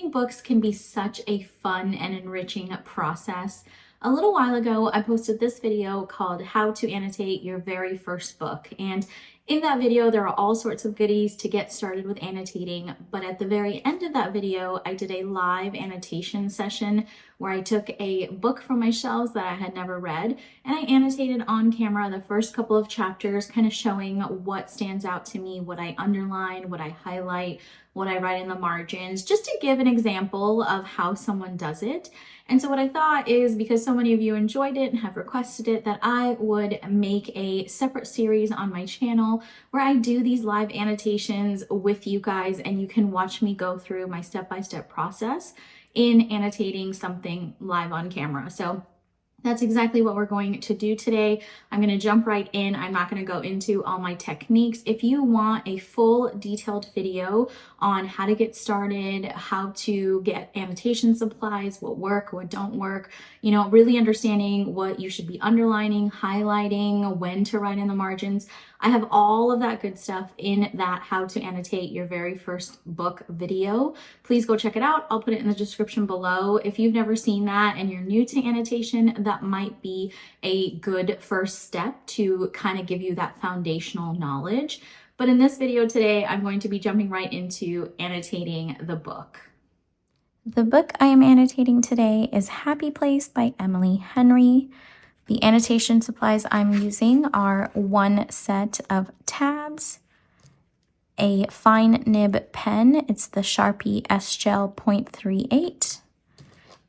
Annotating books can be such a fun and enriching process. A little while ago, I posted this video called How to Annotate Your Very First Book. And in that video, there are all sorts of goodies to get started with annotating. But at the very end of that video, I did a live annotation session where I took a book from my shelves that I had never read, and I annotated on camera the first couple of chapters, kind of showing what stands out to me, what I underline, what I highlight, what I write in the margins, just to give an example of how someone does it. And so what I thought is, because so many of you enjoyed it and have requested it, that I would make a separate series on my channel where I do these live annotations with you guys, and you can watch me go through my step-by-step process in annotating something live on camera. So that's exactly what we're going to do today. I'm going to jump right in. I'm not going to go into all my techniques. If you want a full detailed video on how to get started, how to get annotation supplies, what work, what don't work, really understanding what you should be underlining, highlighting, when to write in the margins, I have all of that good stuff in that How to Annotate Your Very First Book video. Please go check it out. I'll put it in the description below. If you've never seen that and you're new to annotation, that might be a good first step to kind of give you that foundational knowledge. But in this video today, I'm going to be jumping right into annotating the book. The book I am annotating today is Happy Place by Emily Henry. The annotation supplies I'm using are one set of tabs, a fine nib pen, it's the Sharpie S-Gel 0.38,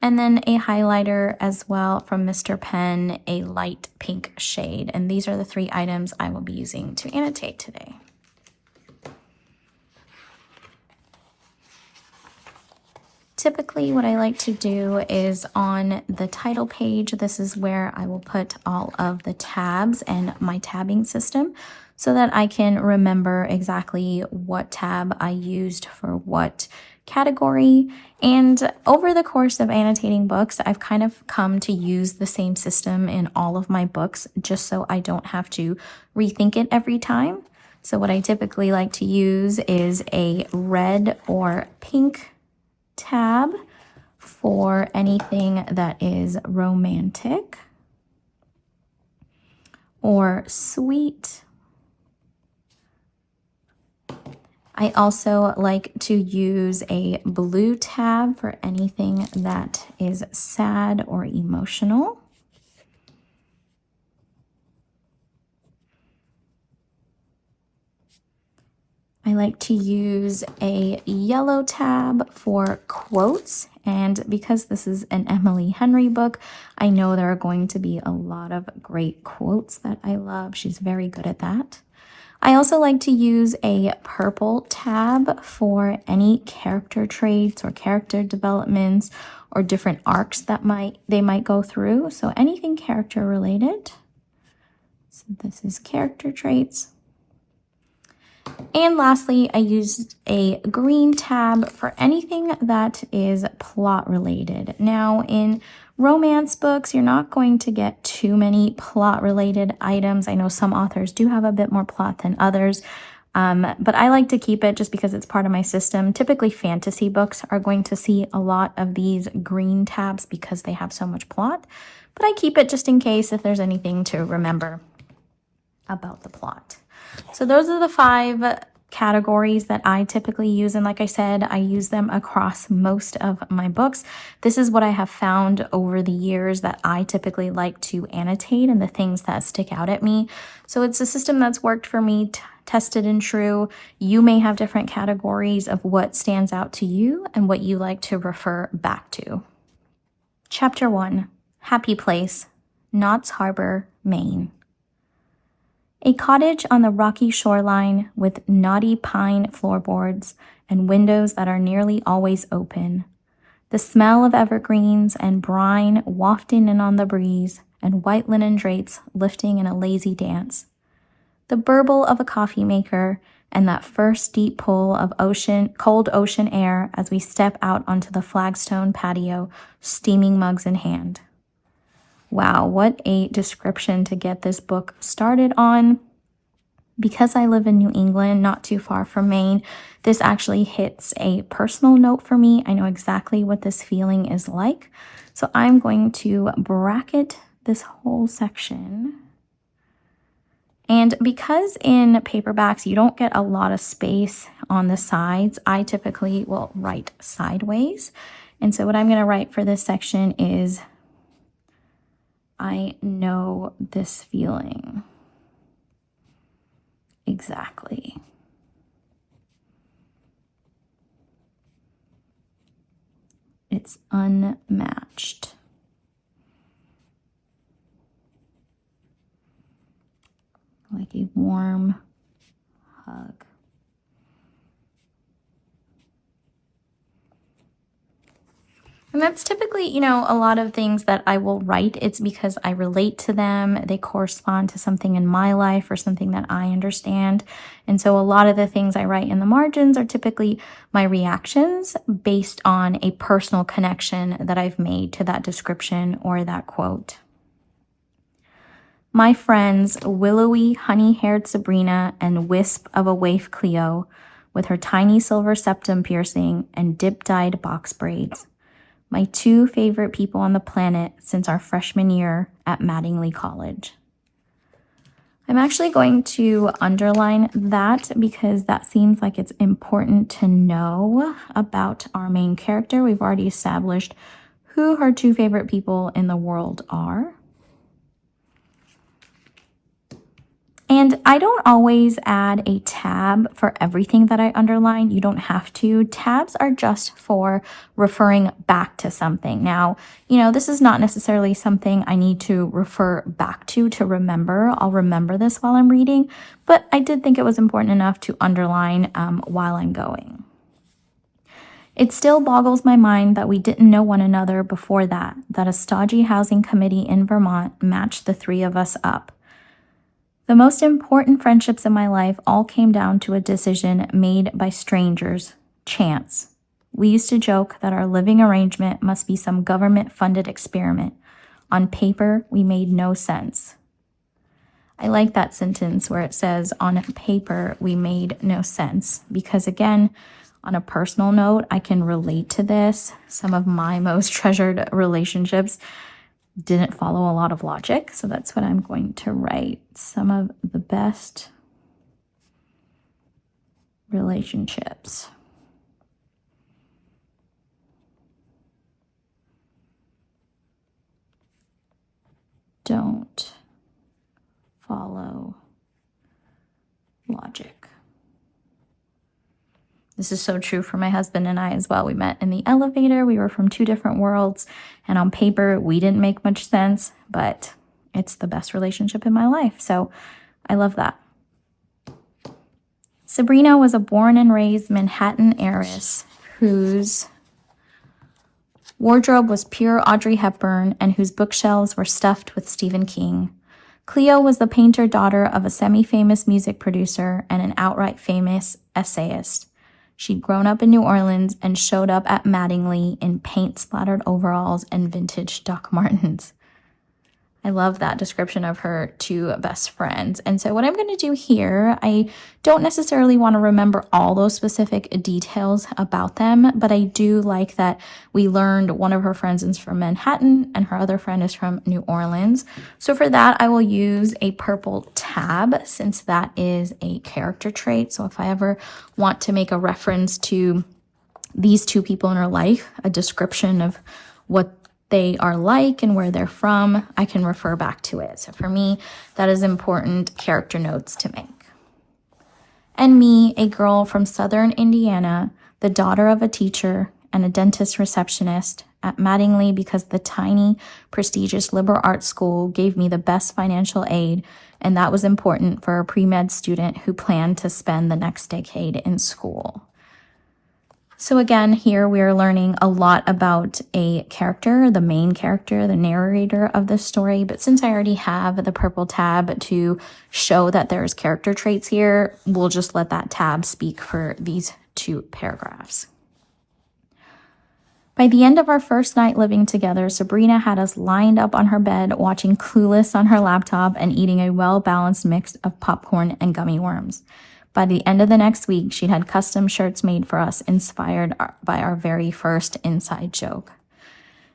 and then a highlighter as well from Mr. Pen, a light pink shade. And these are the three items I will be using to annotate today. Typically, what I like to do is on the title page, this is where I will put all of the tabs and my tabbing system so that I can remember exactly what tab I used for what category. And over the course of annotating books, I've kind of come to use the same system in all of my books just so I don't have to rethink it every time. So what I typically like to use is a red or pink tab for anything that is romantic or sweet. I also like to use a blue tab for anything that is sad or emotional. I like to use a yellow tab for quotes, and because this is an Emily Henry book, I know there are going to be a lot of great quotes that I love. She's very good at that. I also like to use a purple tab for any character traits or character developments or different arcs that they might go through. So anything character related. So this is character traits. And lastly, I used a green tab for anything that is plot related. Now, in romance books, you're not going to get too many plot related items. I know some authors do have a bit more plot than others, but I like to keep it just because it's part of my system. Typically, fantasy books are going to see a lot of these green tabs because they have so much plot, but I keep it just in case if there's anything to remember about the plot. So those are the 5 categories that I typically use. And like I said, I use them across most of my books. This is what I have found over the years that I typically like to annotate and the things that stick out at me. So it's a system that's worked for me, tested and true. You may have different categories of what stands out to you and what you like to refer back to. Chapter 1, Happy Place, Knott's Harbor, Maine. A cottage on the rocky shoreline with knotty pine floorboards and windows that are nearly always open. The smell of evergreens and brine wafting in on the breeze and white linen drapes lifting in a lazy dance. The burble of a coffee maker and that first deep pull of cold ocean air as we step out onto the flagstone patio, steaming mugs in hand. Wow, what a description to get this book started on. Because I live in New England, not too far from Maine, this actually hits a personal note for me. I know exactly what this feeling is like. So I'm going to bracket this whole section. And because in paperbacks, you don't get a lot of space on the sides, I typically will write sideways. And so what I'm going to write for this section is, I know this feeling. Exactly. It's unmatched. Like a warm hug. And that's typically, you know, a lot of things that I will write. It's because I relate to them. They correspond to something in my life or something that I understand. And so a lot of the things I write in the margins are typically my reactions based on a personal connection that I've made to that description or that quote. My friends, willowy, honey-haired Sabrina and wisp of a waif Cleo, with her tiny silver septum piercing and dip-dyed box braids. My two favorite people on the planet since our freshman year at Mattingly College. I'm actually going to underline that because that seems like it's important to know about our main character. We've already established who her two favorite people in the world are. And I don't always add a tab for everything that I underline. You don't have to. Tabs are just for referring back to something. Now, you know, this is not necessarily something I need to refer back to remember. I'll remember this while I'm reading, but I did think it was important enough to underline while I'm going. It still boggles my mind that we didn't know one another before that a stodgy housing committee in Vermont matched the three of us up. The most important friendships in my life all came down to a decision made by strangers, chance. We used to joke that our living arrangement must be some government-funded experiment. On paper, we made no sense. I like that sentence where it says, on paper, we made no sense. Because again, on a personal note, I can relate to this. Some of my most treasured relationships didn't follow a lot of logic, so that's what I'm going to write. Some of the best relationships don't follow logic. This is so true for my husband and I as well. We met in the elevator. We were from two different worlds. And on paper, we didn't make much sense, but it's the best relationship in my life. So I love that. Sabrina was a born and raised Manhattan heiress whose wardrobe was pure Audrey Hepburn and whose bookshelves were stuffed with Stephen King. Cleo was the painter daughter of a semi-famous music producer and an outright famous essayist. She'd grown up in New Orleans and showed up at Mattingly in paint-splattered overalls and vintage Doc Martens. I love that description of her two best friends. And so what I'm going to do here, I don't necessarily want to remember all those specific details about them, but I do like that we learned one of her friends is from Manhattan and her other friend is from New Orleans. So for that, I will use a purple tab since that is a character trait. So if I ever want to make a reference to these two people in her life, a description of what they are like and where they're from, I can refer back to it. So for me, that is important character notes to make. And me, a girl from southern Indiana, the daughter of a teacher and a dentist receptionist at Mattingly because the tiny, prestigious liberal arts school gave me the best financial aid, and that was important for a pre-med student who planned to spend the next decade in school. So again, here we are learning a lot about a character, the main character, the narrator of the story. But since I already have the purple tab to show that there's character traits here, we'll just let that tab speak for these two paragraphs. By the end of our first night living together, Sabrina had us lined up on her bed, watching Clueless on her laptop and eating a well-balanced mix of popcorn and gummy worms. By the end of the next week, she'd had custom shirts made for us, inspired by our very first inside joke.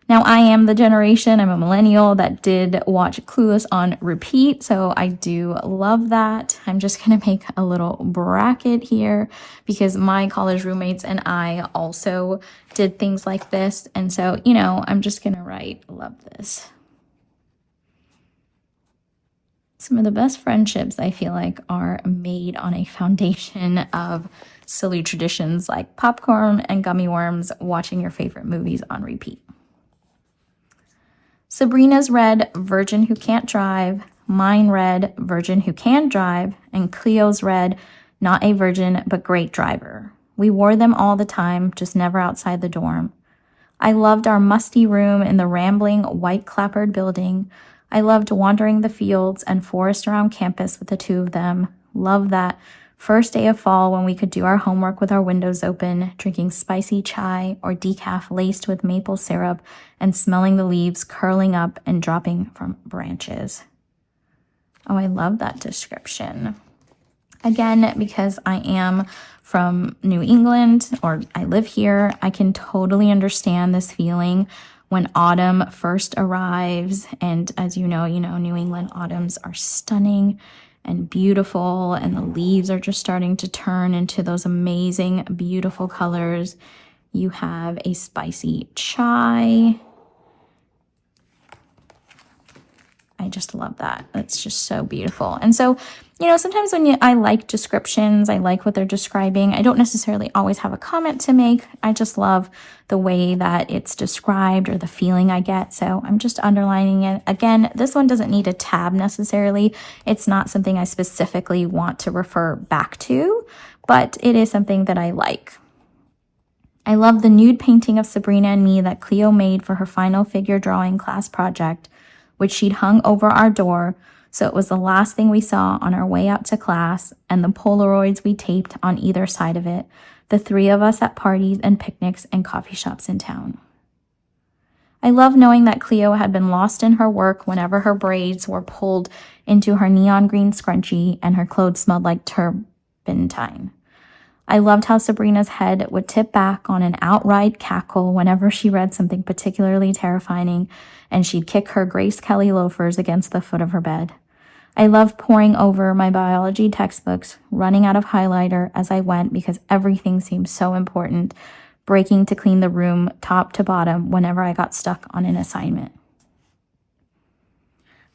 Now, I am the generation, I'm a millennial that did watch Clueless on repeat, so I do love that. I'm just going to make a little bracket here because my college roommates and I also did things like this. And so, you know, I'm just going to write, love this. Some of the best friendships, I feel like, are made on a foundation of silly traditions like popcorn and gummy worms, watching your favorite movies on repeat. Sabrina's read Virgin Who Can't Drive, mine read Virgin Who Can Drive, and Cleo's read Not a Virgin but Great Driver. We wore them all the time, just never outside the dorm. I loved our musty room in the rambling, white-clappered building. I loved wandering the fields and forest around campus with the two of them. Loved that first day of fall when we could do our homework with our windows open, drinking spicy chai or decaf laced with maple syrup and smelling the leaves curling up and dropping from branches. Oh, I love that description. Again, because I am from New England, or I live here, I can totally understand this feeling when autumn first arrives. And as you know, New England autumns are stunning and beautiful, and the leaves are just starting to turn into those amazing, beautiful colors. You have a spicy chai. I just love that. That's just so beautiful. And so, sometimes when I like descriptions, I like what they're describing. I don't necessarily always have a comment to make. I just love the way that it's described or the feeling I get. So I'm just underlining it. Again, this one doesn't need a tab necessarily. It's not something I specifically want to refer back to, but it is something that I like. I love the nude painting of Sabrina and me that Cleo made for her final figure drawing class project, which she'd hung over our door, so it was the last thing we saw on our way out to class, and the Polaroids we taped on either side of it, the three of us at parties and picnics and coffee shops in town. I love knowing that Cleo had been lost in her work whenever her braids were pulled into her neon green scrunchie and her clothes smelled like turpentine. I loved how Sabrina's head would tip back on an outright cackle whenever she read something particularly terrifying, and she'd kick her Grace Kelly loafers against the foot of her bed. I loved poring over my biology textbooks, running out of highlighter as I went because everything seemed so important, breaking to clean the room top to bottom whenever I got stuck on an assignment.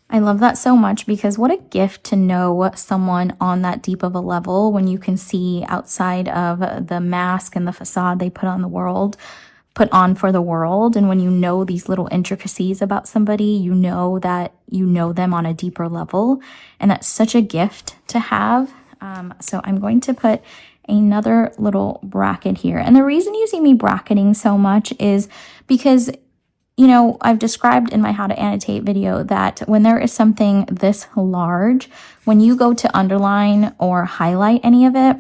I love that so much because what a gift to know someone on that deep of a level when you can see outside of the mask and the facade they put on for the world. And when you know these little intricacies about somebody, you know that you know them on a deeper level. And that's such a gift to have. So I'm going to put another little bracket here. And the reason you see me bracketing so much is because I've described in my How to Annotate video that when there is something this large, when you go to underline or highlight any of it,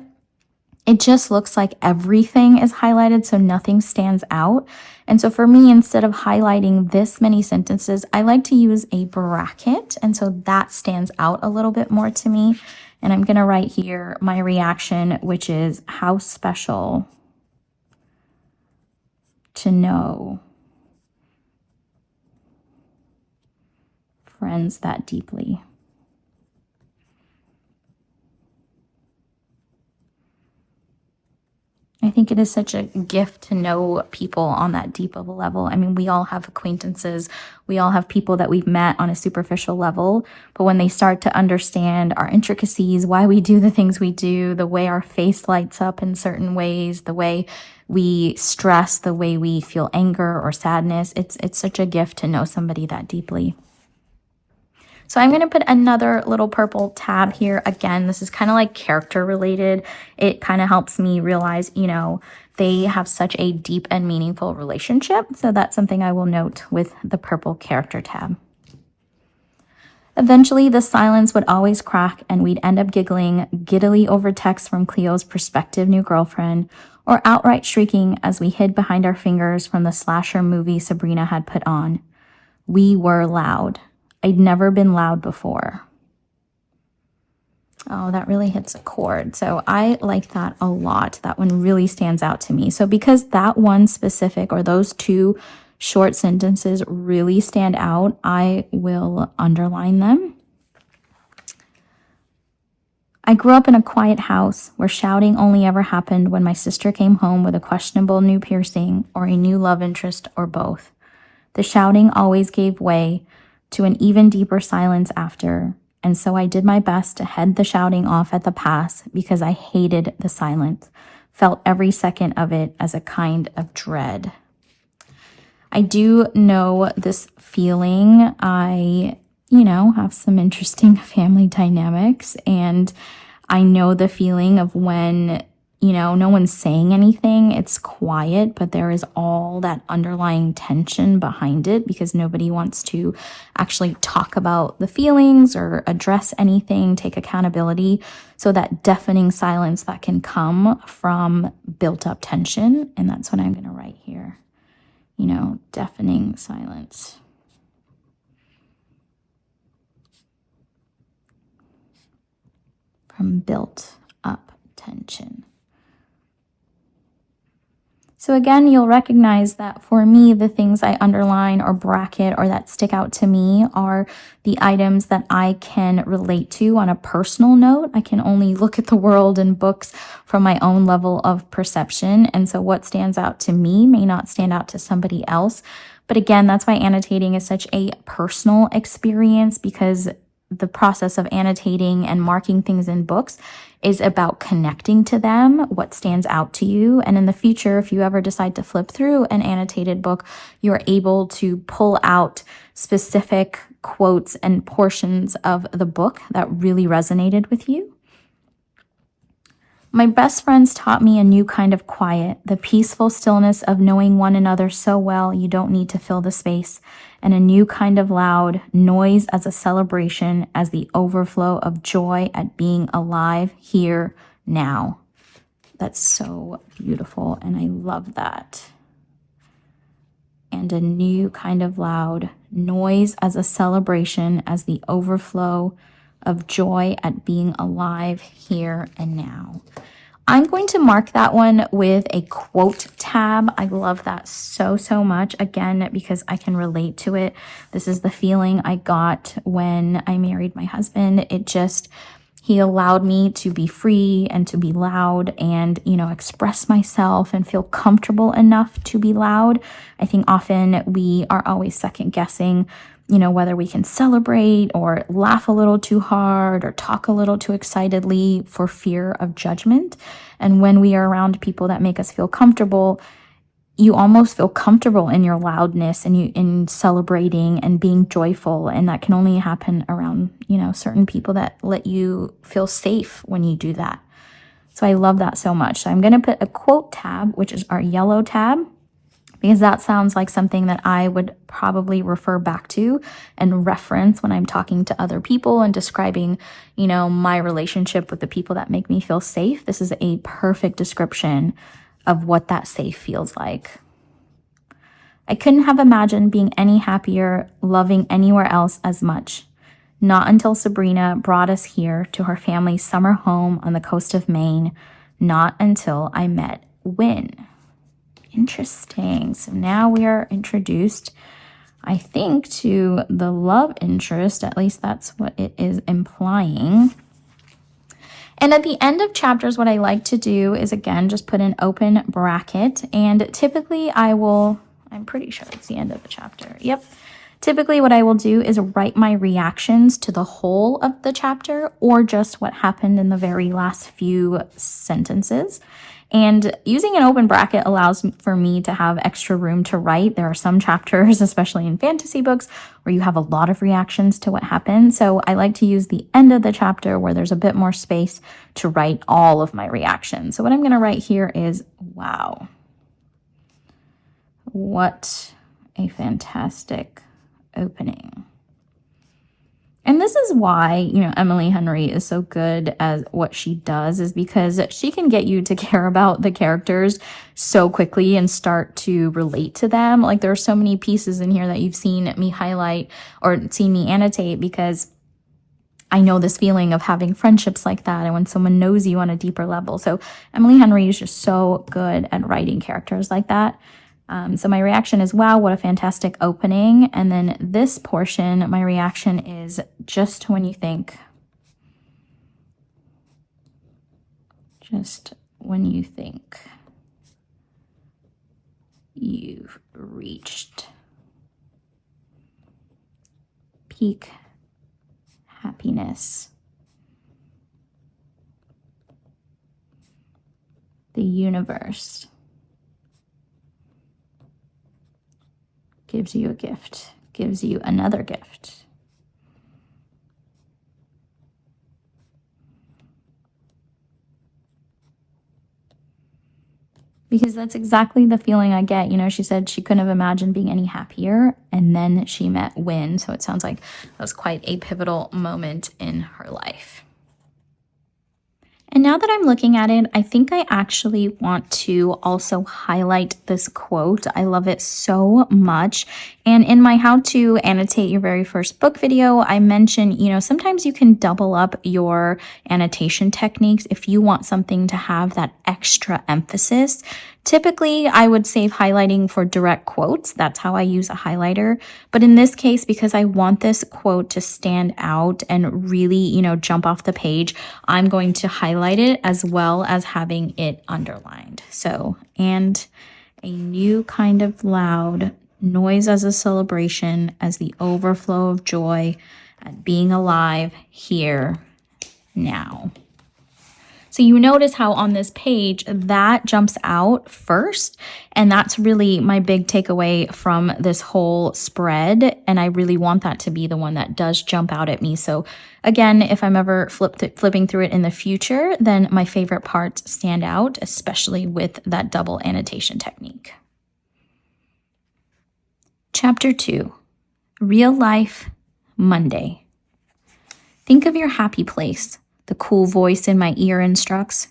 it just looks like everything is highlighted, so nothing stands out. And so for me, instead of highlighting this many sentences, I like to use a bracket. And so that stands out a little bit more to me. And I'm going to write here my reaction, which is how special to know friends that deeply. I think it is such a gift to know people on that deep of a level. I mean, we all have acquaintances. We all have people that we've met on a superficial level. But when they start to understand our intricacies, why we do the things we do, the way our face lights up in certain ways, the way we stress, the way we feel anger or sadness, it's such a gift to know somebody that deeply. So I'm going to put another little purple tab here. Again, this is kind of like character related. It kind of helps me realize, they have such a deep and meaningful relationship. So that's something I will note with the purple character tab. Eventually, the silence would always crack and we'd end up giggling giddily over texts from Cleo's prospective new girlfriend or outright shrieking as we hid behind our fingers from the slasher movie Sabrina had put on. We were loud. I'd never been loud before. Oh, that really hits a chord. So I like that a lot. That one really stands out to me. So because that one specific, or those two short sentences really stand out, I will underline them. I grew up in a quiet house where shouting only ever happened when my sister came home with a questionable new piercing or a new love interest or both. The shouting always gave way to an even deeper silence after, and so I did my best to head the shouting off at the pass because I hated the silence, felt every second of it as a kind of dread. I do know this feeling. I have some interesting family dynamics, and I know the feeling of when, no one's saying anything, it's quiet, but there is all that underlying tension behind it because nobody wants to actually talk about the feelings or address anything, take accountability. So that deafening silence that can come from built up tension, and that's what I'm going to write here. Deafening silence. From built up tension. So again, you'll recognize that for me, the things I underline or bracket or that stick out to me are the items that I can relate to on a personal note. I can only look at the world and books from my own level of perception. And so what stands out to me may not stand out to somebody else. But again, that's why annotating is such a personal experience, because the process of annotating and marking things in books is about connecting to them, what stands out to you. And in the future, if you ever decide to flip through an annotated book, you're able to pull out specific quotes and portions of the book that really resonated with you. My best friends taught me a new kind of quiet, the peaceful stillness of knowing one another so well you don't need to fill the space, and a new kind of loud, noise as a celebration, as the overflow of joy at being alive here now. That's so beautiful, and I love that. And a new kind of loud, noise as a celebration, as the overflow of joy at being alive here and now. I'm going to mark that one with a quote tab. I love that so, so much. Again, because I can relate to it. This is the feeling I got when I married my husband. He allowed me to be free and to be loud and, express myself and feel comfortable enough to be loud. I think often we are always second guessing, whether we can celebrate or laugh a little too hard or talk a little too excitedly for fear of judgment. And when we are around people that make us feel comfortable, you almost feel comfortable in your loudness and in celebrating and being joyful. And that can only happen around, certain people that let you feel safe when you do that. So I love that so much. So I'm going to put a quote tab, which is our yellow tab, because that sounds like something that I would probably refer back to and reference when I'm talking to other people and describing, my relationship with the people that make me feel safe. This is a perfect description of what that safe feels like. I couldn't have imagined being any happier, loving anywhere else as much. Not until Sabrina brought us here to her family's summer home on the coast of Maine. Not until I met Wynn. Interesting. So now we are introduced, I think, to the love interest. At least that's what it is implying. And at the end of chapters, what I like to do is, again, just put an open bracket. And typically I'm pretty sure it's the end of the chapter. Yep. Typically what I will do is write my reactions to the whole of the chapter or just what happened in the very last few sentences. And using an open bracket allows for me to have extra room to write. There are some chapters, especially in fantasy books, where you have a lot of reactions to what happened. So I like to use the end of the chapter where there's a bit more space to write all of my reactions. So what I'm going to write here is, wow, what a fantastic opening. And this is why, Emily Henry is so good at what she does, is because she can get you to care about the characters so quickly and start to relate to them. Like, there are so many pieces in here that you've seen me highlight or seen me annotate, because I know this feeling of having friendships like that and when someone knows you on a deeper level. So Emily Henry is just so good at writing characters like that. So my reaction is, wow, what a fantastic opening. And then this portion, my reaction is just when you think. Just when you think you've reached peak happiness, the universe gives you a gift, gives you another gift. Because that's exactly the feeling I get. She said she couldn't have imagined being any happier, and then she met Win. So it sounds like that was quite a pivotal moment in her life. And now that I'm looking at it, I think I actually want to also highlight this quote. I love it so much. And in my How to Annotate Your Very First Book video, I mentioned, sometimes you can double up your annotation techniques if you want something to have that extra emphasis. Typically, I would save highlighting for direct quotes. That's how I use a highlighter. But in this case, because I want this quote to stand out and really, jump off the page, I'm going to highlight it as well as having it underlined. So, and a new kind of loud, noise as a celebration, as the overflow of joy at being alive here now. So you notice how on this page that jumps out first, and that's really my big takeaway from this whole spread, and I really want that to be the one that does jump out at me. So again, if I'm ever flipping through it in the future, then my favorite parts stand out, especially with that double annotation technique. Chapter 2, Real Life Monday. Think of your happy place. The cool voice in my ear instructs.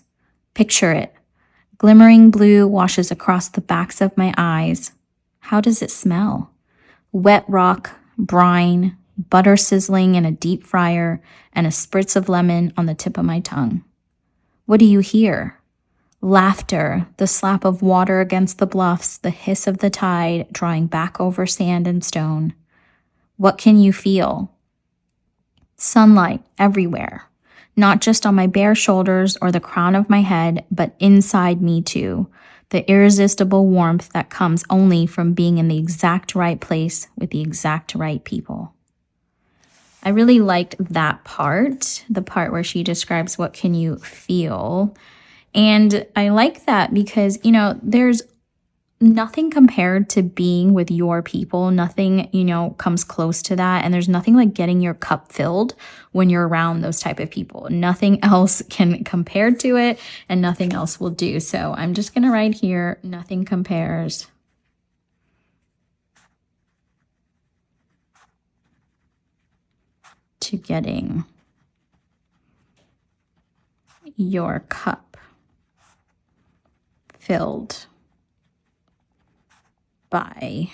Picture it. Glimmering blue washes across the backs of my eyes. How does it smell? Wet rock, brine, butter sizzling in a deep fryer, and a spritz of lemon on the tip of my tongue. What do you hear? Laughter, the slap of water against the bluffs, the hiss of the tide drawing back over sand and stone. What can you feel? Sunlight everywhere. Not just on my bare shoulders or the crown of my head, but inside me too. The irresistible warmth that comes only from being in the exact right place with the exact right people. I really liked that part, the part where she describes what can you feel. And I like that because, there's nothing compared to being with your people. Nothing, comes close to that. And there's nothing like getting your cup filled when you're around those type of people. Nothing else can compare to it, and nothing else will do. So I'm just going to write here, nothing compares to getting your cup filled by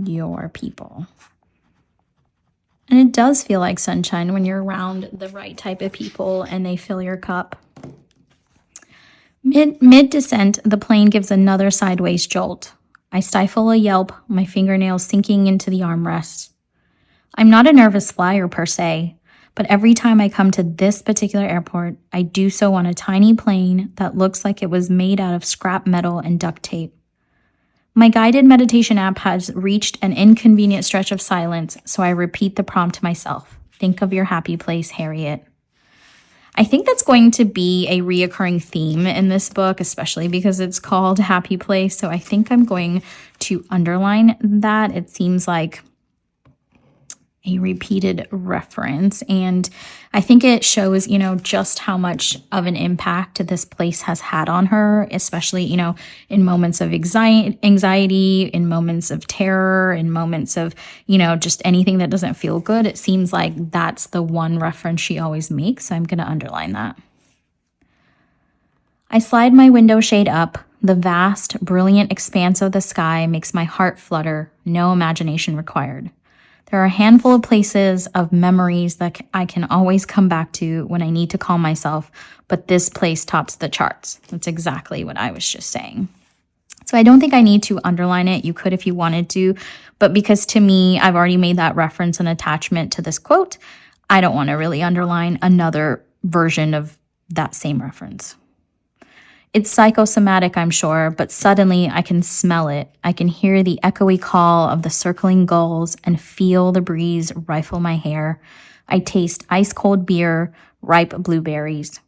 your people. And it does feel like sunshine when you're around the right type of people and they fill your cup. Mid-descent, the plane gives another sideways jolt. I stifle a yelp, my fingernails sinking into the armrests. I'm not a nervous flyer per se, but every time I come to this particular airport, I do so on a tiny plane that looks like it was made out of scrap metal and duct tape. My guided meditation app has reached an inconvenient stretch of silence, so I repeat the prompt to myself. Think of your happy place, Harriet. I think that's going to be a reoccurring theme in this book, especially because it's called Happy Place. So I think I'm going to underline that. It seems like a repeated reference. And I think it shows, just how much of an impact this place has had on her, especially, in moments of anxiety, in moments of terror, in moments of, just anything that doesn't feel good. It seems like that's the one reference she always makes. So I'm going to underline that. I slide my window shade up. The vast, brilliant expanse of the sky makes my heart flutter, no imagination required. There are a handful of places of memories that I can always come back to when I need to calm myself, but this place tops the charts. That's exactly what I was just saying. So I don't think I need to underline it. You could if you wanted to, but because to me, I've already made that reference and attachment to this quote, I don't want to really underline another version of that same reference. It's psychosomatic, I'm sure, but suddenly I can smell it. I can hear the echoey call of the circling gulls and feel the breeze rifle my hair. I taste ice-cold beer, ripe blueberries.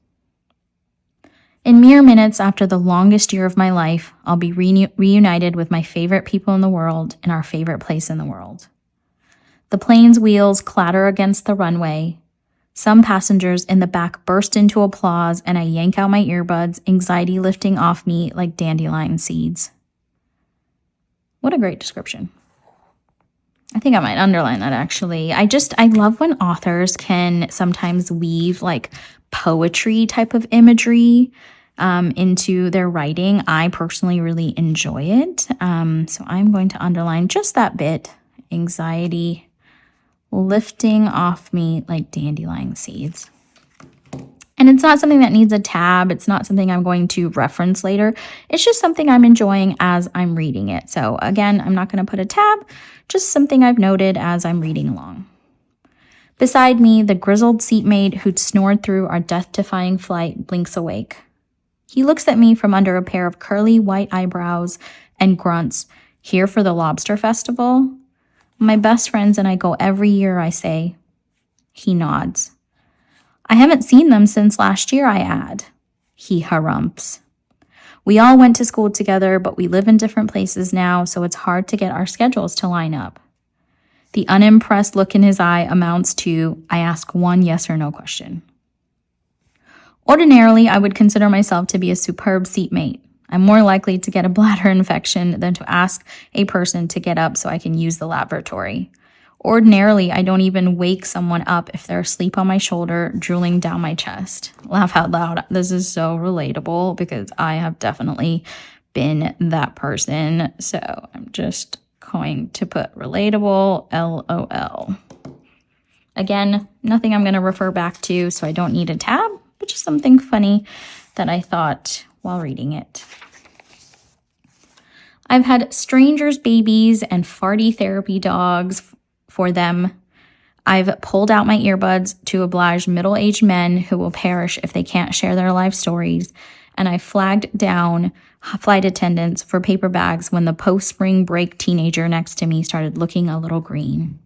In mere minutes after the longest year of my life, I'll be reunited with my favorite people in the world in our favorite place in the world. The plane's wheels clatter against the runway. Some passengers in the back burst into applause, and I yank out my earbuds, anxiety lifting off me like dandelion seeds. What a great description. I think I might underline that, actually. I love when authors can sometimes weave like poetry type of imagery into their writing. I personally really enjoy it. So I'm going to underline just that bit, anxiety lifting off me like dandelion seeds. And it's not something that needs a tab. It's not something I'm going to reference later. It's just something I'm enjoying as I'm reading it. So again, I'm not going to put a tab, just something I've noted as I'm reading along. Beside me, the grizzled seatmate who'd snored through our death-defying flight blinks awake. He looks at me from under a pair of curly white eyebrows and grunts, "Here for the lobster festival?" "My best friends and I go every year," I say. He nods. "I haven't seen them since last year," I add. He harumphs. "We all went to school together, but we live in different places now, so it's hard to get our schedules to line up." The unimpressed look in his eye amounts to, I ask one yes or no question. Ordinarily, I would consider myself to be a superb seatmate. I'm more likely to get a bladder infection than to ask a person to get up so I can use the lavatory. Ordinarily, I don't even wake someone up if they're asleep on my shoulder, drooling down my chest. Laugh out loud. This is so relatable because I have definitely been that person. So I'm just going to put relatable, LOL. Again, nothing I'm going to refer back to, so I don't need a tab, but just something funny that I thought while reading it. I've had strangers' babies and farty therapy dogs for them. I've pulled out my earbuds to oblige middle-aged men who will perish if they can't share their life stories, and I flagged down flight attendants for paper bags when the post-spring break teenager next to me started looking a little green.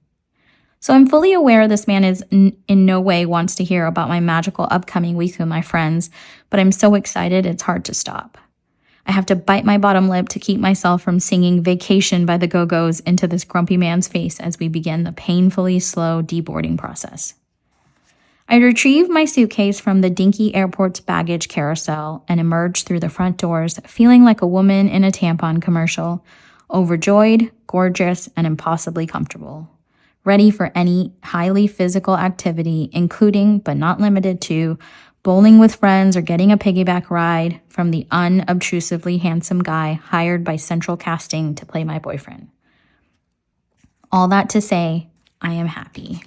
So I'm fully aware this man is in no way wants to hear about my magical upcoming week with my friends, but I'm so excited it's hard to stop. I have to bite my bottom lip to keep myself from singing Vacation by the Go-Go's into this grumpy man's face as we begin the painfully slow deboarding process. I retrieve my suitcase from the dinky airport's baggage carousel and emerge through the front doors, feeling like a woman in a tampon commercial, overjoyed, gorgeous, and impossibly comfortable. Ready for any highly physical activity, including, but not limited to, bowling with friends or getting a piggyback ride from the unobtrusively handsome guy hired by Central Casting to play my boyfriend. All that to say, I am happy.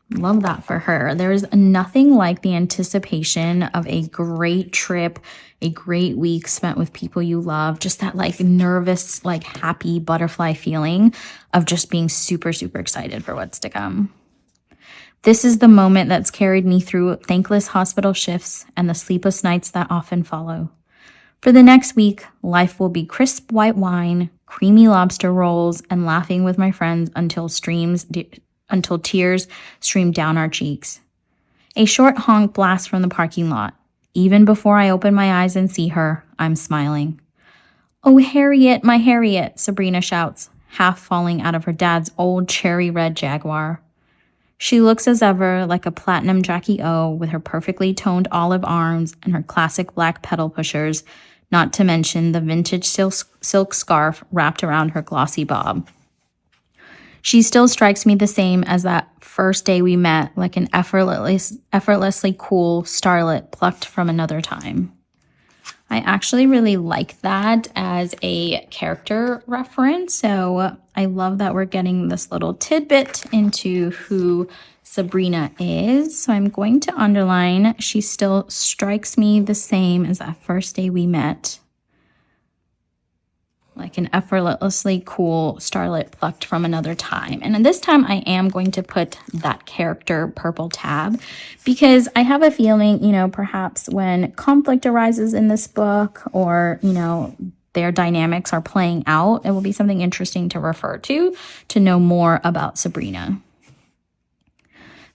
Love that for her. There's nothing like the anticipation of a great trip, a great week spent with people you love, just that like nervous, like happy butterfly feeling of just being super, super excited for what's to come. This is the moment that's carried me through thankless hospital shifts and the sleepless nights that often follow. For the next week, life will be crisp white wine, creamy lobster rolls, and laughing with my friends until tears stream down our cheeks. A short honk blasts from the parking lot. Even before I open my eyes and see her, I'm smiling. "Oh, Harriet, my Harriet," Sabrina shouts. half falling out of her dad's old cherry red Jaguar. She looks as ever like a platinum Jackie O with her perfectly toned olive arms and her classic black pedal pushers, not to mention the vintage silk scarf wrapped around her glossy bob. She still strikes me the same as that first day we met, like an effortlessly cool starlet plucked from another time. I actually really like that as a character reference, so I love that we're getting this little tidbit into who Sabrina is. So I'm going to underline, she still strikes me the same as that first day we met. Like an effortlessly cool starlet plucked from another time. And this time I am going to put that character purple tab because I have a feeling, perhaps when conflict arises in this book or, their dynamics are playing out, it will be something interesting to refer to know more about Sabrina.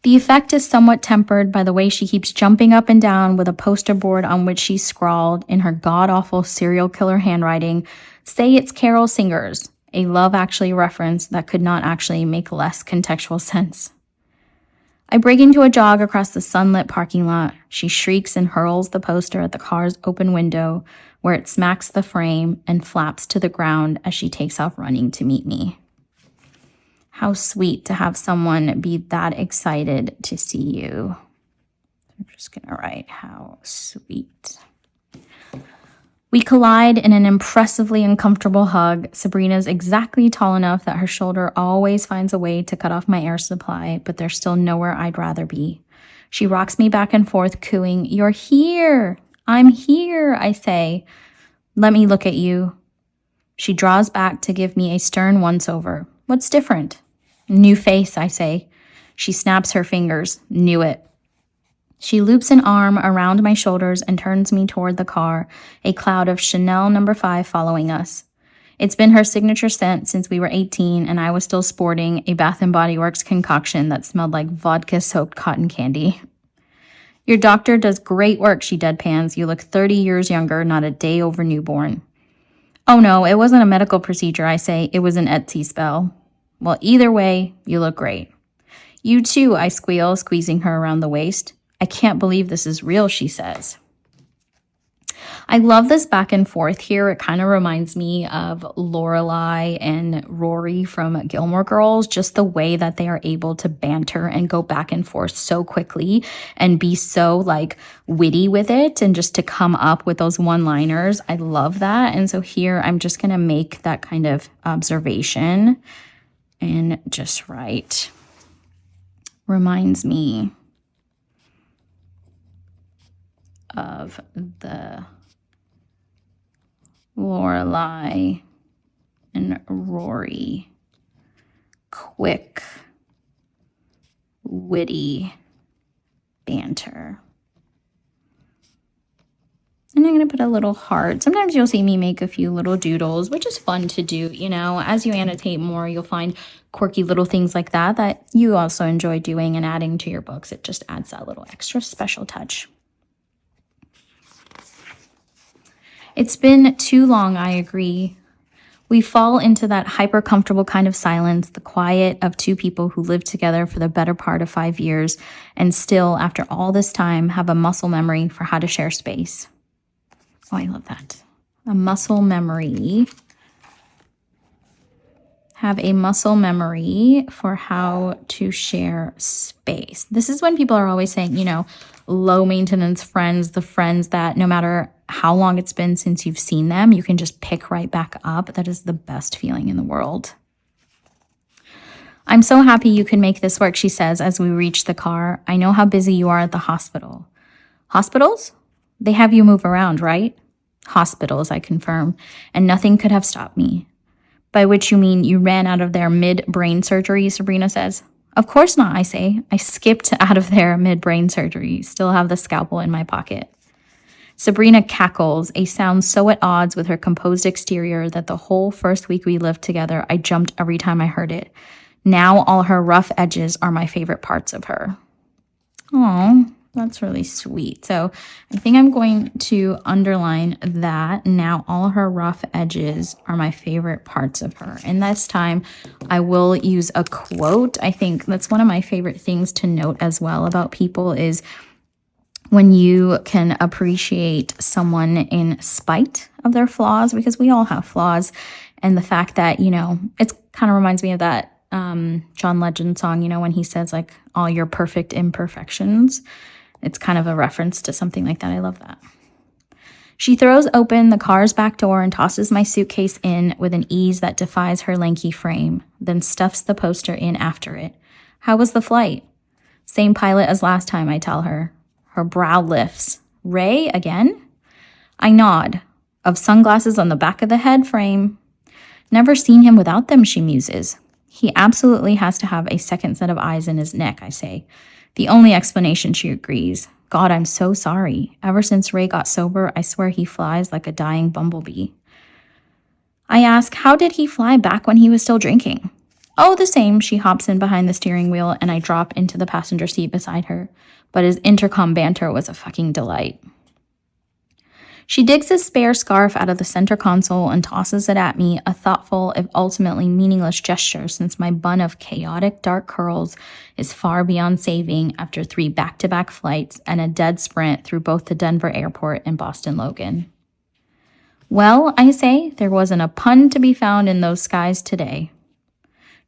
The effect is somewhat tempered by the way she keeps jumping up and down with a poster board on which she scrawled in her god-awful serial killer handwriting, "Say it's Carol Singers," a Love Actually reference that could not actually make less contextual sense. I break into a jog across the sunlit parking lot. She shrieks and hurls the poster at the car's open window, where it smacks the frame and flaps to the ground as she takes off running to meet me. How sweet to have someone be that excited to see you. I'm just going to write, how sweet. We collide in an impressively uncomfortable hug. Sabrina's exactly tall enough that her shoulder always finds a way to cut off my air supply, but there's still nowhere I'd rather be. She rocks me back and forth, cooing, "You're here! I'm here," I say. "Let me look at you." She draws back to give me a stern once-over. "What's different?" "New face," I say. She snaps her fingers. "Knew it." She loops an arm around my shoulders and turns me toward the car, a cloud of Chanel No. 5 following us. It's been her signature scent since we were 18, and I was still sporting a Bath & Body Works concoction that smelled like vodka-soaked cotton candy. "Your doctor does great work," she deadpans. "You look 30 years younger, not a day over newborn." "Oh no, it wasn't a medical procedure," I say. "It was an Etsy spell." "Well, either way, you look great." "You too," I squeal, squeezing her around the waist. "I can't believe this is real," she says. I love this back and forth here. It kind of reminds me of Lorelai and Rory from Gilmore Girls, just the way that they are able to banter and go back and forth so quickly and be so witty with it and just to come up with those one-liners. I love that. And so here I'm just going to make that kind of observation and just write, reminds me of the Lorelai and Rory quick, witty banter. And I'm going to put a little heart. Sometimes you'll see me make a few little doodles, which is fun to do. As you annotate more, you'll find quirky little things like that you also enjoy doing and adding to your books. It just adds that little extra special touch. It's been too long, I agree. We fall into that hyper-comfortable kind of silence, the quiet of two people who lived together for the better part of 5 years and still, after all this time, have a muscle memory for how to share space. Oh, I love that. A muscle memory. Have a muscle memory for how to share space. This is when people are always saying, low maintenance friends, the friends that no matter how long it's been since you've seen them, you can just pick right back up. That is the best feeling in the world. "I'm so happy you can make this work," she says as we reach the car. "I know how busy you are at the hospital." "Hospitals? They have you move around, right?" "Hospitals," I confirm, "and nothing could have stopped me." "By which you mean you ran out of there mid-brain surgery," Sabrina says. "Of course not," I say. "I skipped out of there mid-brain surgery. Still have the scalpel in my pocket." Sabrina cackles, a sound so at odds with her composed exterior that the whole first week we lived together, I jumped every time I heard it. Now all her rough edges are my favorite parts of her. Aw, That's really sweet. So I think I'm going to underline that. Now all her rough edges are my favorite parts of her. And this time I will use a quote. I think that's one of my favorite things to note as well about people is when you can appreciate someone in spite of their flaws, because we all have flaws. And the fact that, you know, it kind of reminds me of that John Legend song, you know, when he says like all your perfect imperfections. It's kind of a reference to something like that. I love that. She throws open the car's back door and tosses my suitcase in with an ease that defies her lanky frame, then stuffs the poster in after it. How was the flight? Same pilot as last time, I tell her. Her brow lifts. Ray again? I nod. Of sunglasses on the back of the head frame. Never seen him without them, she muses. He absolutely has to have a second set of eyes in his neck, I say. The only explanation, she agrees. God, I'm so sorry. Ever since Ray got sober, I swear he flies like a dying bumblebee. I ask, how did he fly back when he was still drinking? Oh, the same. She hops in behind the steering wheel and I drop into the passenger seat beside her. But his intercom banter was a fucking delight. She digs a spare scarf out of the center console and tosses it at me, a thoughtful, if ultimately meaningless gesture since my bun of chaotic dark curls is far beyond saving after 3 back-to-back flights and a dead sprint through both the Denver airport and Boston Logan. Well, I say, there wasn't a pun to be found in those skies today.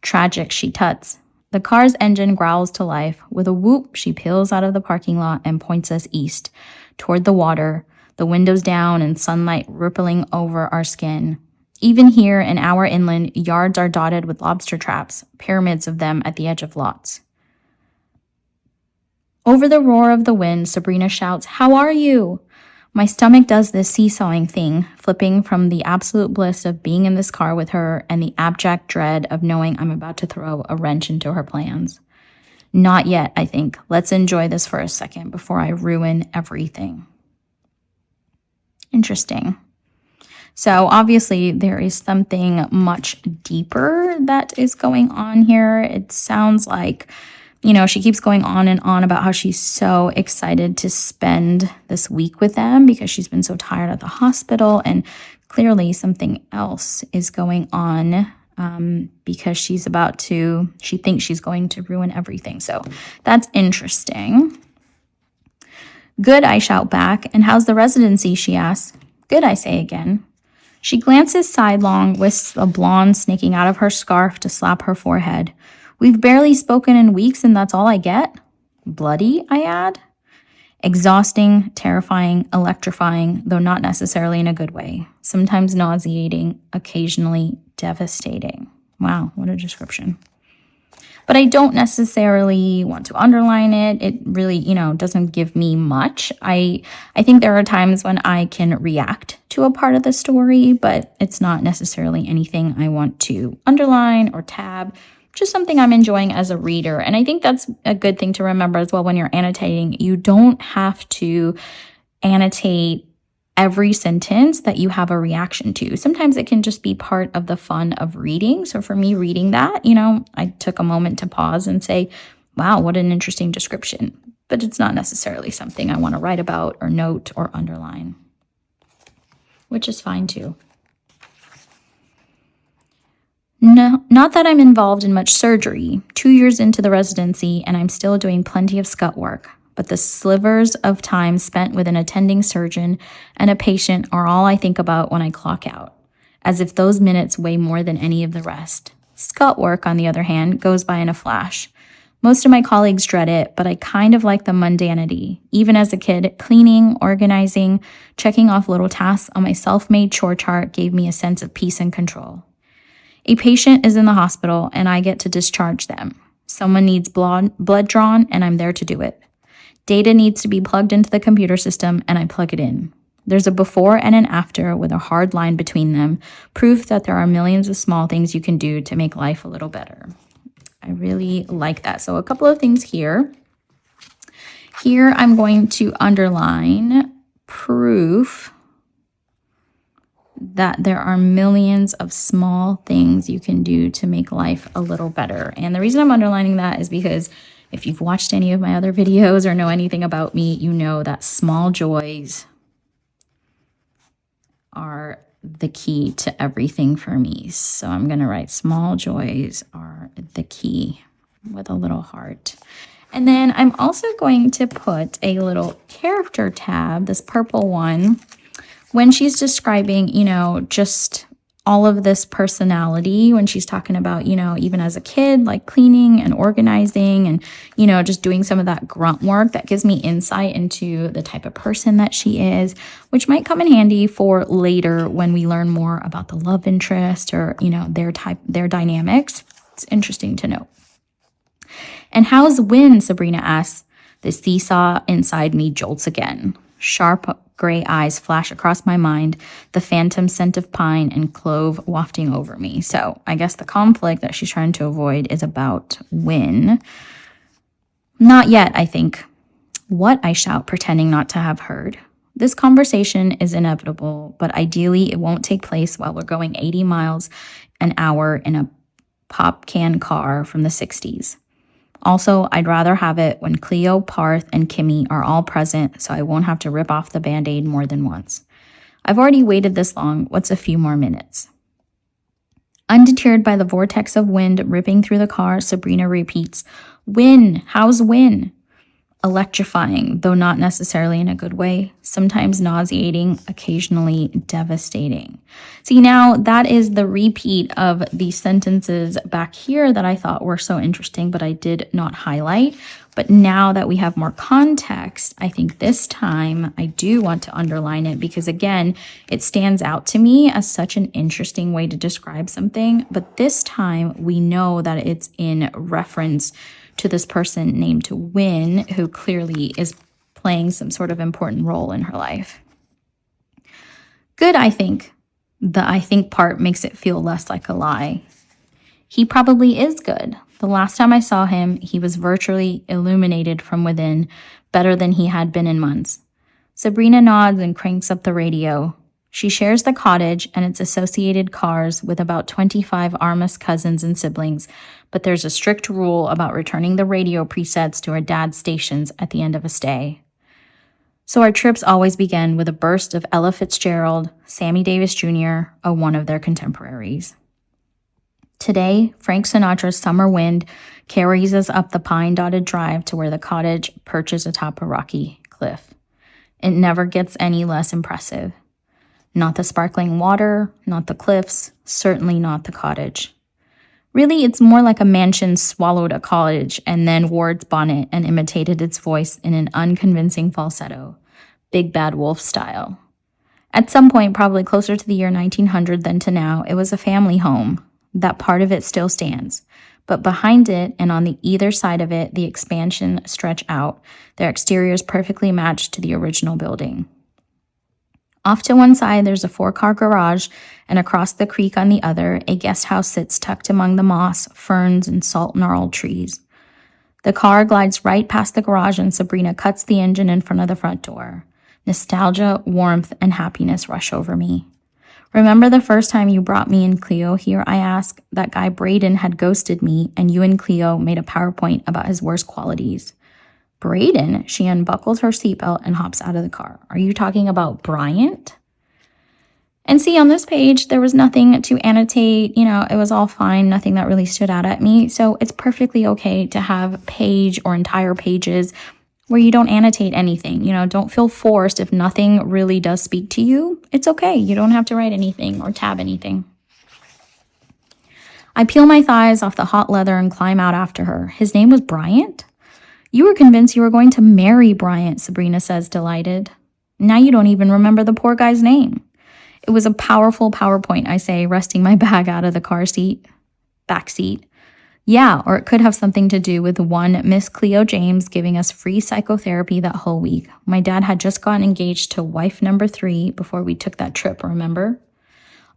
Tragic, she tuts. The car's engine growls to life. With a whoop, she peels out of the parking lot and points us east, toward the water, the windows down and sunlight rippling over our skin. Even here, an hour inland, yards are dotted with lobster traps, pyramids of them at the edge of lots. Over the roar of the wind, Sabrina shouts, "How are you?" My stomach does this seesawing thing, flipping from the absolute bliss of being in this car with her and the abject dread of knowing I'm about to throw a wrench into her plans. Not yet, I think. Let's enjoy this for a second before I ruin everything. Interesting. So obviously there is something much deeper that is going on here. It sounds like, you know, she keeps going on and on about how she's so excited to spend this week with them because she's been so tired at the hospital, and clearly something else is going on because she thinks she's going to ruin everything. So that's interesting. Good, I shout back. And how's the residency, she asks. Good, I say again. She glances sidelong, wisps a blonde snaking out of her scarf to slap her forehead. We've barely spoken in weeks and that's all I get? Bloody, I add. Exhausting, terrifying, electrifying, though not necessarily in a good way. Sometimes nauseating, occasionally devastating. Wow, what a description. But I don't necessarily want to underline it. It really, doesn't give me much. I think there are times when I can react to a part of the story, but it's not necessarily anything I want to underline or tab. Just something I'm enjoying as a reader. And I think that's a good thing to remember as well when you're annotating. You don't have to annotate every sentence that you have a reaction to. Sometimes it can just be part of the fun of reading. So for me, reading that, I took a moment to pause and say, wow, what an interesting description. But it's not necessarily something I want to write about or note or underline, which is fine too. No, not that I'm involved in much surgery. 2 years into the residency, and I'm still doing plenty of scut work. But the slivers of time spent with an attending surgeon and a patient are all I think about when I clock out, as if those minutes weigh more than any of the rest. Scut work, on the other hand, goes by in a flash. Most of my colleagues dread it, but I kind of like the mundanity. Even as a kid, cleaning, organizing, checking off little tasks on my self-made chore chart gave me a sense of peace and control. A patient is in the hospital, and I get to discharge them. Someone needs blood drawn, and I'm there to do it. Data needs to be plugged into the computer system, and I plug it in. There's a before and an after with a hard line between them, proof that there are millions of small things you can do to make life a little better. I really like that. So a couple of things here. Here I'm going to underline proof that there are millions of small things you can do to make life a little better. And the reason I'm underlining that is because If you've watched any of my other videos or know anything about me, you know that small joys are the key to everything for me. So I'm going to write small joys are the key with a little heart. And then I'm also going to put a little character tab, this purple one, when she's describing, you know, just all of this personality, when she's talking about, you know, even as a kid, like cleaning and organizing and, you know, just doing some of that grunt work, that gives me insight into the type of person that she is, which might come in handy for later when we learn more about the love interest or, you know, their dynamics. It's interesting to know. And how's Win? Sabrina asks. The seesaw inside me jolts again. Sharp gray eyes flash across my mind, the phantom scent of pine and clove wafting over me. So I guess the conflict that she's trying to avoid is about Win. Not yet, I think. What? I shout, pretending not to have heard. This conversation is inevitable, but ideally it won't take place while we're going 80 miles an hour in a pop can car from the 60s. Also, I'd rather have it when Cleo, Parth, and Kimmy are all present so I won't have to rip off the Band-Aid more than once. I've already waited this long. What's a few more minutes? Undeterred by the vortex of wind ripping through the car, Sabrina repeats, Win, how's Win? Electrifying, though not necessarily in a good way, sometimes nauseating, occasionally devastating. See, now that is the repeat of the sentences back here that I thought were so interesting, but I did not highlight. But now that we have more context, I think this time I do want to underline it because, again, it stands out to me as such an interesting way to describe something. But this time we know that it's in reference to this person named Win, who clearly is playing some sort of important role in her life. Good, I think. The I think part makes it feel less like a lie. He probably is good. The last time I saw him, he was virtually illuminated from within, better than he had been in months. Sabrina nods and cranks up the radio. She shares the cottage and its associated cars with about 25 Armas cousins and siblings, but there's a strict rule about returning the radio presets to her dad's stations at the end of a stay. So our trips always begin with a burst of Ella Fitzgerald, Sammy Davis Jr., or one of their contemporaries. Today, Frank Sinatra's Summer Wind carries us up the pine-dotted drive to where the cottage perches atop a rocky cliff. It never gets any less impressive. Not the sparkling water, not the cliffs, certainly not the cottage. Really, it's more like a mansion swallowed a cottage and then wore its bonnet and imitated its voice in an unconvincing falsetto, Big Bad Wolf style. At some point, probably closer to the year 1900 than to now, it was a family home. That part of it still stands. But behind it and on the either side of it, the expansion stretch out, their exteriors perfectly matched to the original building. Off to one side, there's a 4-car garage, and across the creek on the other, a guest house sits tucked among the moss, ferns, and salt-gnarled trees. The car glides right past the garage, and Sabrina cuts the engine in front of the front door. Nostalgia, warmth, and happiness rush over me. Remember the first time you brought me and Cleo here, I ask? That guy Braden had ghosted me, and you and Cleo made a PowerPoint about his worst qualities. Braden? She unbuckles her seatbelt and hops out of the car. Are you talking about Bryant? And see, on this page, there was nothing to annotate. You know, it was all fine. Nothing that really stood out at me. So it's perfectly okay to have page or entire pages where you don't annotate anything. You know, don't feel forced if nothing really does speak to you. It's okay. You don't have to write anything or tab anything. I peel my thighs off the hot leather and climb out after her. His name was Bryant? You were convinced you were going to marry Bryant, Sabrina says, delighted. Now you don't even remember the poor guy's name. It was a powerful PowerPoint, I say, resting my bag out of the back seat. Yeah, or it could have something to do with one Miss Cleo James giving us free psychotherapy that whole week. My dad had just gotten engaged to wife number 3 before we took that trip, remember?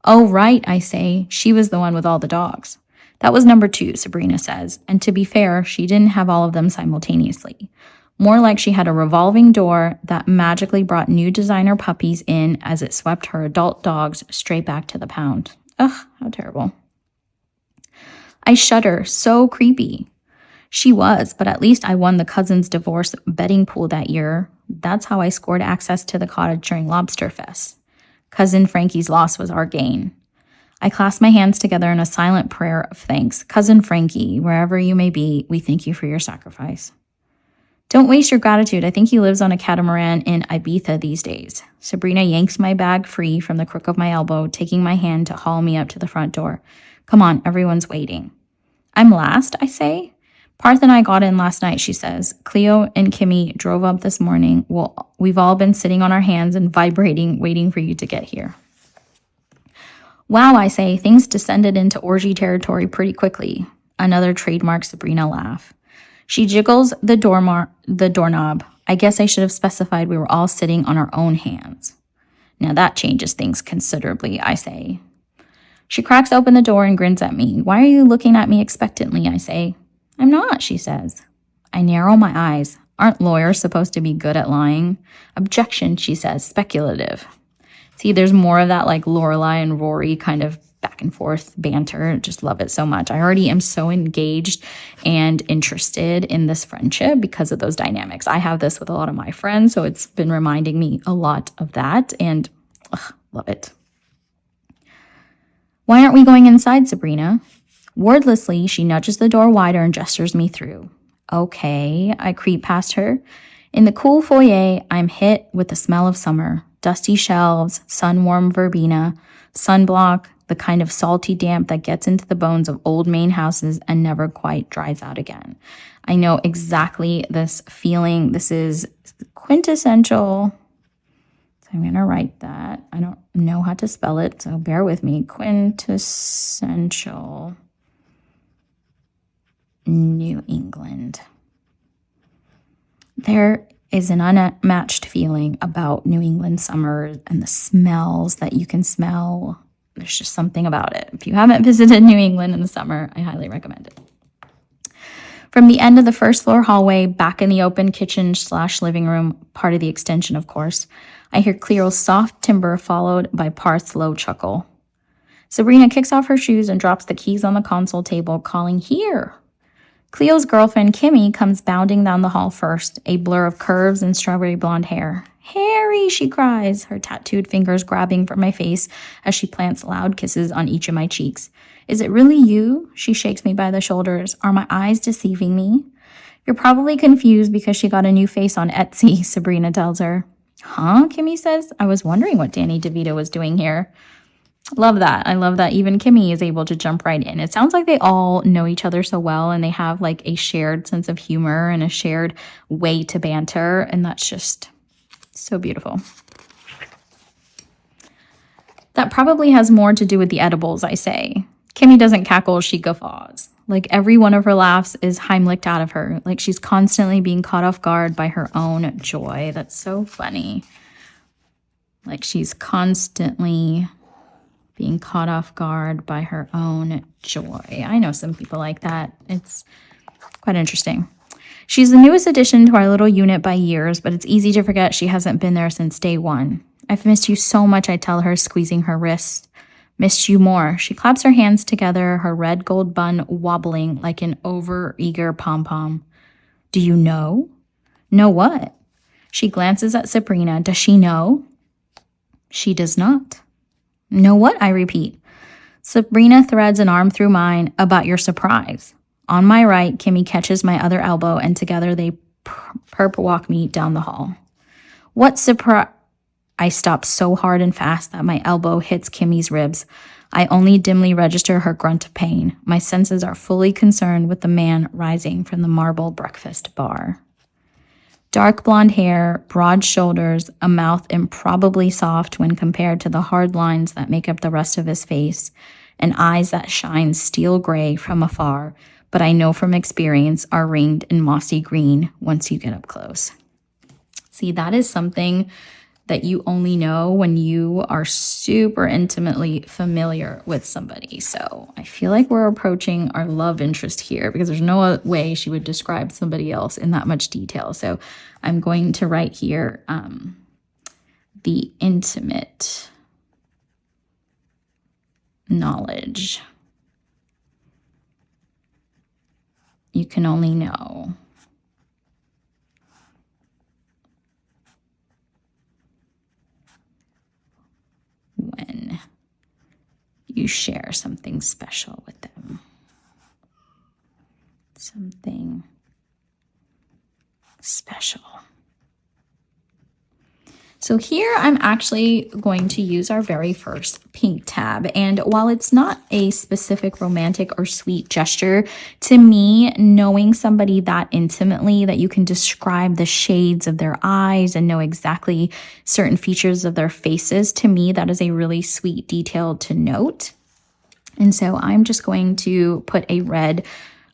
Oh, right, I say. She was the one with all the dogs. That was number 2, Sabrina says, and to be fair, she didn't have all of them simultaneously. More like she had a revolving door that magically brought new designer puppies in as it swept her adult dogs straight back to the pound. Ugh, how terrible. I shudder, so creepy. She was, but at least I won the cousin's divorce betting pool that year. That's how I scored access to the cottage during Lobster Fest. Cousin Frankie's loss was our gain. I clasped my hands together in a silent prayer of thanks. Cousin Frankie, wherever you may be, we thank you for your sacrifice. Don't waste your gratitude. I think he lives on a catamaran in Ibiza these days. Sabrina yanks my bag free from the crook of my elbow, taking my hand to haul me up to the front door. Come on, everyone's waiting. I'm last, I say. Parth and I got in last night, she says. Cleo and Kimmy drove up this morning. Well, we've all been sitting on our hands and vibrating, waiting for you to get here. Wow, I say, things descended into orgy territory pretty quickly. Another trademark Sabrina laugh. She jiggles the doorknob. I guess I should have specified we were all sitting on our own hands. Now that changes things considerably, I say. She cracks open the door and grins at me. Why are you looking at me expectantly, I say. I'm not, she says. I narrow my eyes. Aren't lawyers supposed to be good at lying? Objection, she says, speculative. See, there's more of that like Lorelai and Rory kind of back and forth banter. Just love it so much. I already am so engaged and interested in this friendship because of those dynamics. I have this with a lot of my friends, so it's been reminding me a lot of that, and love it. Why aren't we going inside, Sabrina? Wordlessly, she nudges the door wider and gestures me through. Okay, I creep past her. In the cool foyer, I'm hit with the smell of summer. Dusty shelves, sun-warm verbena, sunblock, the kind of salty damp that gets into the bones of old Maine houses and never quite dries out again. I know exactly this feeling. This is quintessential. So I'm going to write that. I don't know how to spell it, so bear with me. Quintessential New England. There is an unmatched feeling about New England summer and the smells that you can smell. There's just something about it. If you haven't visited New England in the summer, I highly recommend it. From the end of the first floor hallway, back in the open kitchen/living room, part of the extension, of course, I hear Cleo's soft timbre followed by Parth's low chuckle. Sabrina kicks off her shoes and drops the keys on the console table, calling, "Here!" Cleo's girlfriend, Kimmy, comes bounding down the hall first, a blur of curves and strawberry blonde hair. "Harry," she cries, her tattooed fingers grabbing for my face as she plants loud kisses on each of my cheeks. "Is it really you?" She shakes me by the shoulders. "Are my eyes deceiving me?" "You're probably confused because she got a new face on Etsy," Sabrina tells her. "Huh?" Kimmy says. "I was wondering what Danny DeVito was doing here." Love that. I love that even Kimmy is able to jump right in. It sounds like they all know each other so well and they have like a shared sense of humor and a shared way to banter. And that's just so beautiful. That probably has more to do with the edibles, I say. Kimmy doesn't cackle, she guffaws. Like every one of her laughs is Heimlicked out of her. Like she's constantly being caught off guard by her own joy. That's so funny. Like she's constantly being caught off guard by her own joy. I know some people like that. It's quite interesting. She's the newest addition to our little unit by years, but it's easy to forget she hasn't been there since day one. "I've missed you so much," I tell her, squeezing her wrist. "Missed you more." She claps her hands together, her red gold bun wobbling like an over-eager pom-pom. "Do you know?" "Know what?" She glances at Sabrina. Does she know? She does not. "Know what?" I repeat. Sabrina threads an arm through mine. "About your surprise." On my right, Kimmy catches my other elbow, and together they perp walk me down the hall. "What surprise?" I stop so hard and fast that my elbow hits Kimmy's ribs. I only dimly register her grunt of pain. My senses are fully concerned with the man rising from the marble breakfast bar. Dark blonde hair, broad shoulders, a mouth improbably soft when compared to the hard lines that make up the rest of his face, and eyes that shine steel gray from afar, but I know from experience are ringed in mossy green once you get up close. See, that is something that you only know when you are super intimately familiar with somebody. So I feel like we're approaching our love interest here because there's no way she would describe somebody else in that much detail. So I'm going to write here the intimate knowledge you can only know when you share something special with them. Something special. So here I'm actually going to use our very first pink tab. And while it's not a specific romantic or sweet gesture, to me, knowing somebody that intimately that you can describe the shades of their eyes and know exactly certain features of their faces, to me, that is a really sweet detail to note. And so I'm just going to put a red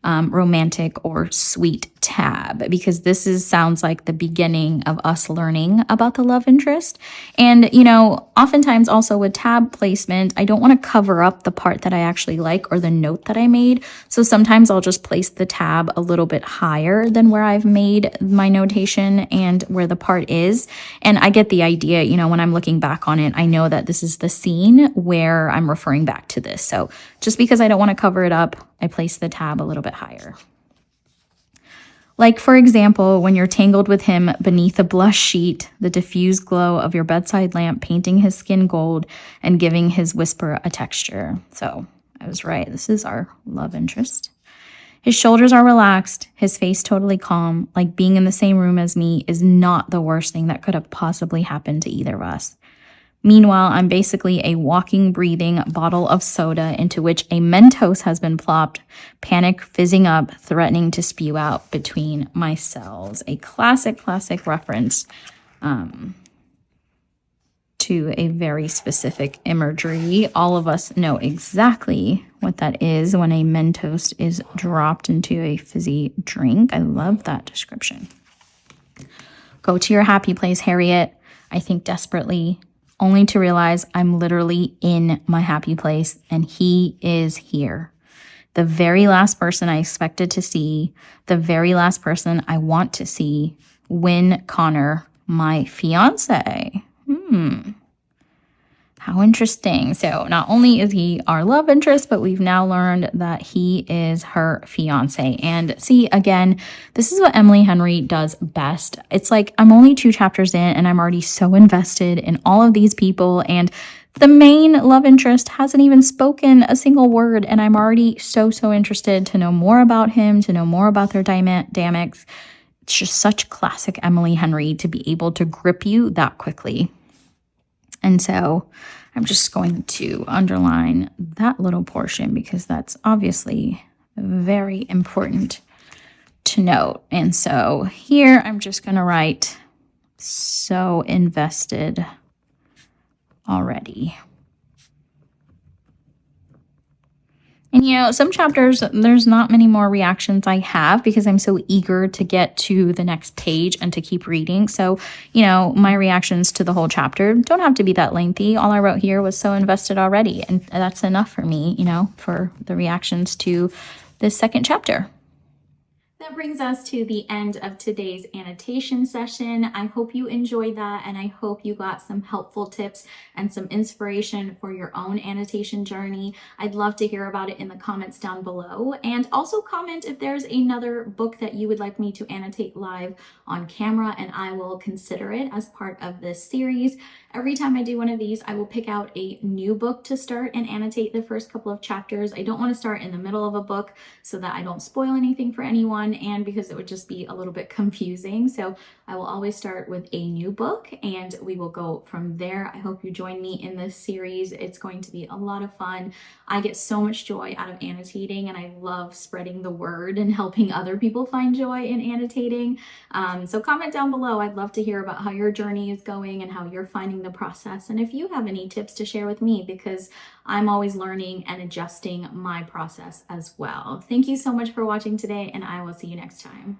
romantic or sweet tab, because this sounds like the beginning of us learning about the love interest. And, you know, oftentimes also with tab placement, I don't want to cover up the part that I actually like or the note that I made. So sometimes I'll just place the tab a little bit higher than where I've made my notation and where the part is. And I get the idea, you know, when I'm looking back on it, I know that this is the scene where I'm referring back to this. So just because I don't want to cover it up, I place the tab a little bit higher. Like, for example, when you're tangled with him beneath a blush sheet, the diffused glow of your bedside lamp painting his skin gold and giving his whisper a texture. So I was right. This is our love interest. His shoulders are relaxed, his face totally calm, like being in the same room as me is not the worst thing that could have possibly happened to either of us. Meanwhile, I'm basically a walking, breathing bottle of soda into which a Mentos has been plopped, panic fizzing up, threatening to spew out between my cells. A classic reference to a very specific imagery. All of us know exactly what that is when a Mentos is dropped into a fizzy drink. I love that description. Go to your happy place, Harriet. I think desperately, only to realize I'm literally in my happy place and he is here. The very last person I expected to see, the very last person I want to see, Win Connor, my fiance. How interesting. So not only is he our love interest, but we've now learned that he is her fiance. And see, again, this is what Emily Henry does best. It's like I'm only 2 chapters in and I'm already so invested in all of these people, and the main love interest hasn't even spoken a single word, and I'm already so interested to know more about him, to know more about their dynamics. It's just such classic Emily Henry to be able to grip you that quickly. And so I'm just going to underline that little portion because that's obviously very important to note. And so here I'm just going to write so invested already. And, you know, some chapters, there's not many more reactions I have because I'm so eager to get to the next page and to keep reading. So, you know, my reactions to the whole chapter don't have to be that lengthy. All I wrote here was so invested already. And that's enough for me, you know, for the reactions to this second chapter. That brings us to the end of today's annotation session. I hope you enjoyed that, and I hope you got some helpful tips and some inspiration for your own annotation journey. I'd love to hear about it in the comments down below, and also comment if there's another book that you would like me to annotate live on camera, and I will consider it as part of this series. Every time I do one of these, I will pick out a new book to start and annotate the first couple of chapters. I don't want to start in the middle of a book so that I don't spoil anything for anyone, and because it would just be a little bit confusing. So I will always start with a new book and we will go from there. I hope you join me in this series. It's going to be a lot of fun. I get so much joy out of annotating, and I love spreading the word and helping other people find joy in annotating. So comment down below. I'd love to hear about how your journey is going and how you're finding the process, and if you have any tips to share with me, because I'm always learning and adjusting my process as well. Thank you so much for watching today, and I will see you next time.